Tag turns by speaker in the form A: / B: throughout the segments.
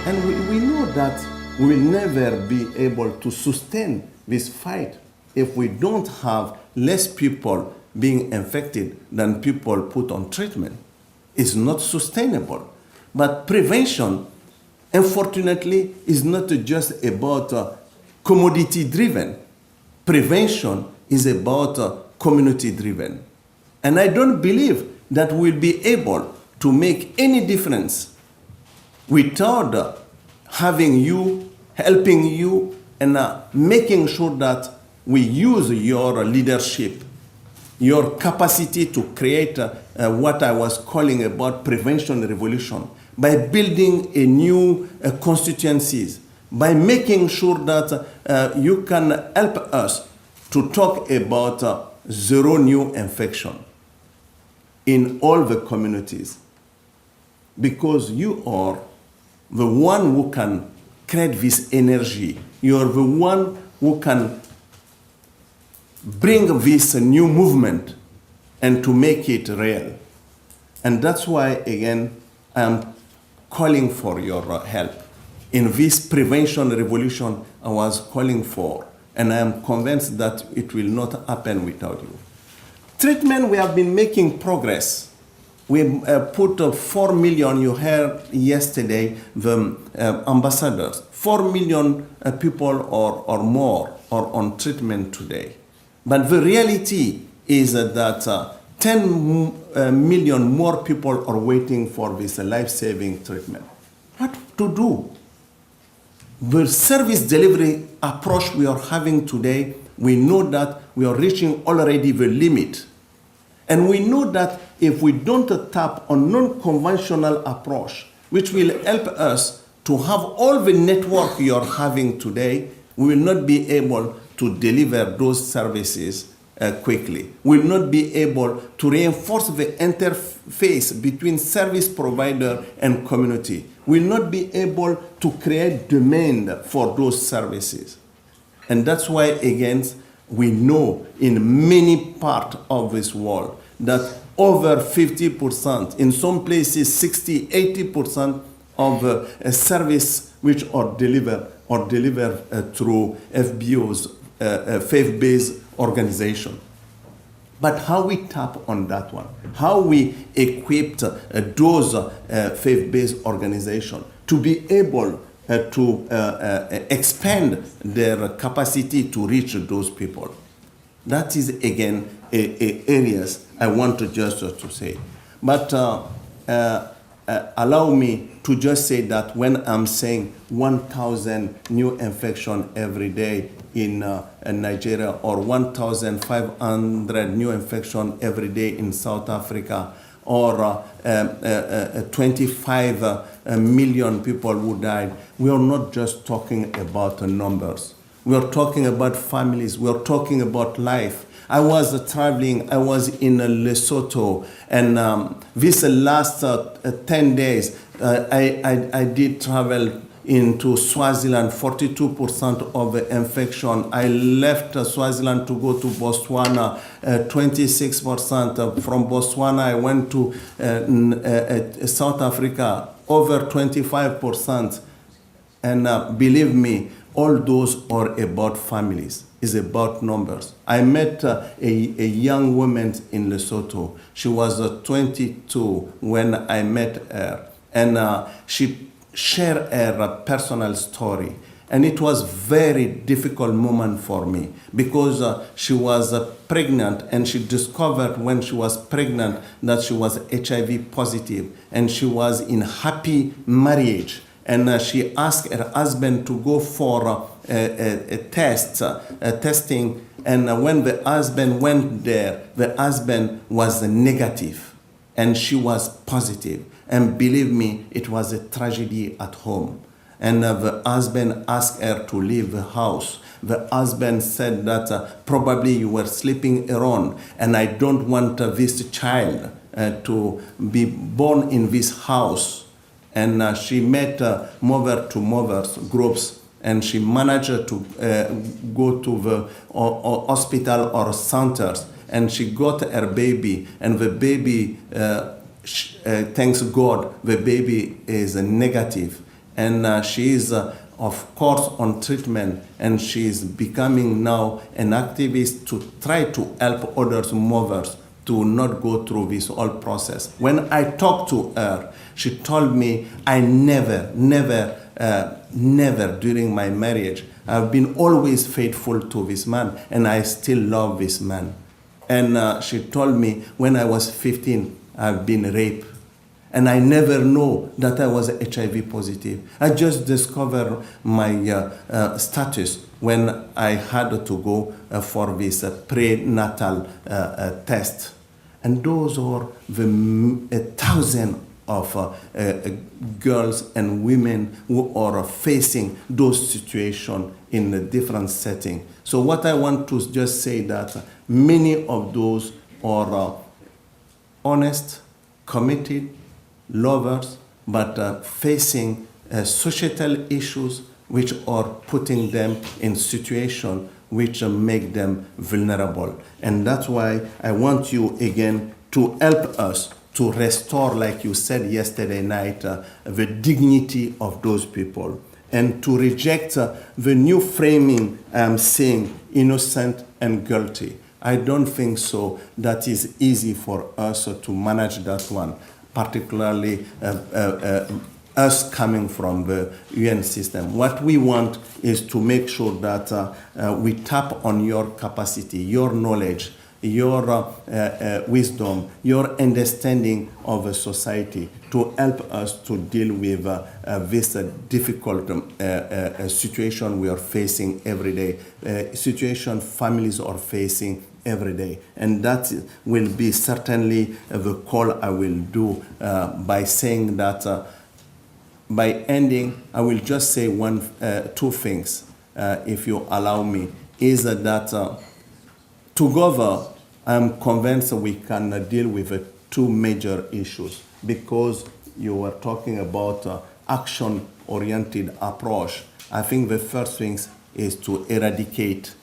A: And we know that we will never be able to sustain this fight if we don't have less people being infected than people put on treatment. It's not sustainable. But prevention, unfortunately, is not just about commodity-driven. Prevention is about community-driven. And I don't believe that we'll be able to make any difference without having you, helping you, and making sure that we use your leadership, your capacity to create what I was calling about prevention revolution, by building a new constituencies, by making sure that you can help us to talk about zero new infection in all the communities. Because you are the one who can create this energy. You are the one who can bring this new movement and to make it real. And that's why, again, I'm calling for your help. In this prevention revolution I was calling for, and I am convinced that it will not happen without you. Treatment, we have been making progress. We put 4 million, you heard yesterday, the ambassadors, 4 million people or more are on treatment today. But the reality is that 10 million more people are waiting for this life-saving treatment. What to do? The service delivery approach we are having today, we know that we are reaching already the limit. And we know that if we don't tap on non-conventional approach, which will help us to have all the network you are having today, we will not be able to deliver those services quickly. We will not be able to reinforce the interface between service provider and community. We will not be able to create demand for those services. And that's why, again, we know in many parts of this world that over 50%, in some places 60, 80% of service which are delivered through FBOs, faith-based organization. But how we tap on that one, how we equipped those faith-based organizations to be able to expand their capacity to reach those people. That is, again, areas I want to just to say. But allow me to just say that when I'm saying 1,000 new infection every day in Nigeria, or 1,500 new infection every day in South Africa, or 25 million people who died, we are not just talking about numbers. We are talking about families. We are talking about life. I was traveling. I was in Lesotho, and this last 10 days, I did travel into Swaziland. 42% of the infection. I left Swaziland to go to Botswana. 26% from Botswana. I went to South Africa. Over 25%. And believe me, all those are about families. It's about numbers. I met a young woman in Lesotho. She was 22 when I met her. And she shared her personal story. And it was very difficult moment for me because she was pregnant, and she discovered when she was pregnant that she was HIV positive, and she was in happy marriage. And she asked her husband to go for a testing. And when the husband went there, the husband was negative, and she was positive. And believe me, it was a tragedy at home. And the husband asked her to leave the house. The husband said that probably you were sleeping around, and I don't want this child to be born in this house. And she met mother-to-mothers groups, and she managed to go to the hospital or centers, and she got her baby, and the baby, thanks God, the baby is negative. And she is, of course, on treatment, and she is becoming now an activist to try to help others mothers to not go through this whole process. When I talked to her, she told me, I never during my marriage, I've been always faithful to this man, and I still love this man. And she told me, when I was 15, I've been raped. And I never know that I was HIV positive. I just discovered my status when I had to go for this prenatal test. And those are the thousands of girls and women who are facing those situations in a different setting. So what I want to just say that many of those are honest, committed, lovers, but facing societal issues which are putting them in situations which make them vulnerable. And that's why I want you again to help us to restore, like you said yesterday night, the dignity of those people, and to reject the new framing I'm saying, innocent and guilty. I don't think so. That is easy for us to manage that one, particularly us coming from the UN system. What we want is to make sure that we tap on your capacity, your knowledge, your wisdom, your understanding of a society to help us to deal with this difficult situation we are facing every day, situation families are facing every day. And that will be certainly the call I will do by saying that by ending, I will just say two things, if you allow me, is that together, I'm convinced we can deal with two major issues, because you were talking about action-oriented approach. I think the first thing is to eradicate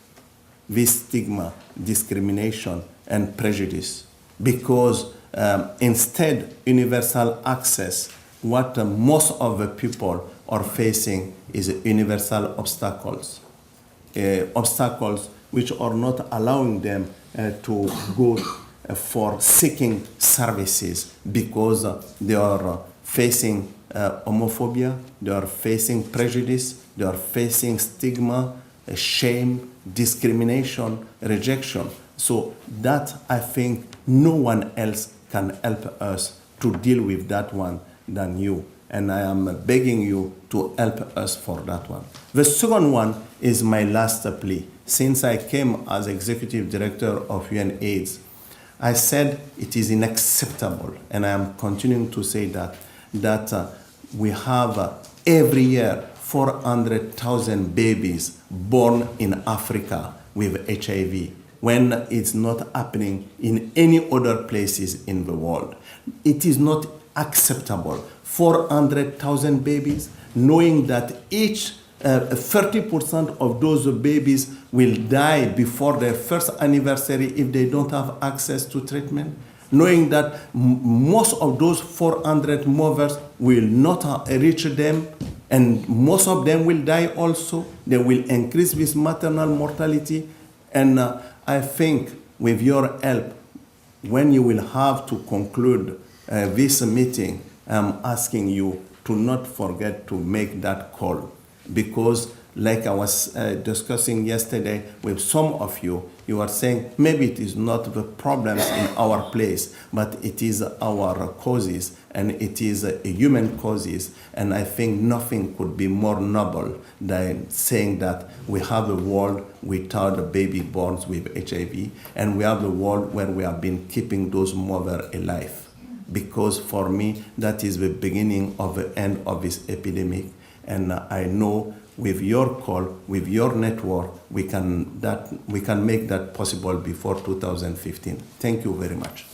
A: this stigma, discrimination, and prejudice, because instead, universal access, what most of the people are facing is universal obstacles. Obstacles which are not allowing them to go for seeking services, because they are facing homophobia, they are facing prejudice, they are facing stigma, shame, discrimination, rejection. So that, I think, no one else can help us to deal with that one than you. And I am begging you to help us for that one. The second one is my last plea. Since I came as Executive Director of UNAIDS, I said it is unacceptable, and I am continuing to say that we have every year 400,000 babies born in Africa with HIV, when it's not happening in any other places in the world. It is not acceptable. 400,000 babies, knowing that each 30% of those babies will die before their first anniversary if they don't have access to treatment, knowing that most of those 400 mothers will not reach them, and most of them will die also. They will increase with maternal mortality. And I think with your help, when you will have to conclude this meeting, I'm asking you to not forget to make that call, because like I was discussing yesterday with some of you, you are saying maybe it is not the problems in our place, but it is our causes, and it is human causes. And I think nothing could be more noble than saying that we have a world without baby born with HIV, and we have a world where we have been keeping those mothers alive. Because for me, that is the beginning of the end of this epidemic. And I know with your call, with your network, we can make that possible before 2015. Thank you very much.